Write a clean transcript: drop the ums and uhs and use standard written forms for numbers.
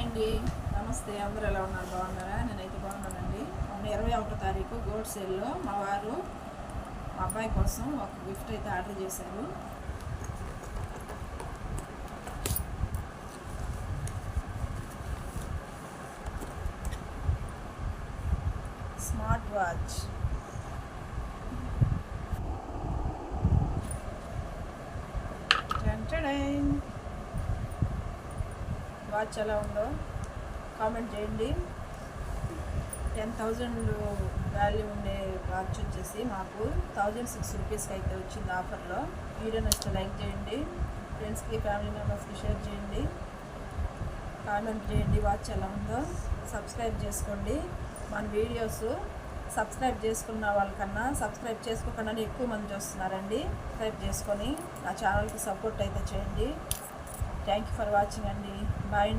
Hi అండి, నమస్తే. అందరూ ఎలా ఉన్నారు? బాగున్నారా? నేనైతే బాగున్నానండి. మొన్న 21వ తారీఖు గోల్డ్ సేల్లో మా వారు మా అబ్బాయి కోసం ఒక గిఫ్ట్ అయితే ఆర్డర్ చేశారు. Smart watch. వాచ్ ఎలా ఉందో కామెంట్ చేయండి. 10,000 వాల్యూ ఉండే వాచ్ వచ్చేసి మాకు 1,006 రూపీస్కి అయితే వచ్చింది ఆఫర్లో. వీడియో నచ్చితే లైక్ చేయండి, ఫ్రెండ్స్కి ఫ్యామిలీ మెంబర్స్కి షేర్ చేయండి, కామెంట్ చేయండి వాచ్ ఎలా ఉందో. సబ్స్క్రైబ్ చేసుకోండి. మన వీడియోస్ సబ్స్క్రైబ్ చేసుకున్న వాళ్ళకన్నా సబ్స్క్రైబ్ చేసుకోకుండా ఎక్కువ మంది చూస్తున్నారండి. సబ్స్క్రైబ్ చేసుకొని నా ఛానల్కి సపోర్ట్ అయితే చేయండి. థ్యాంక్ యూ ఫర్ వాచింగ్ అండి. బాయ్.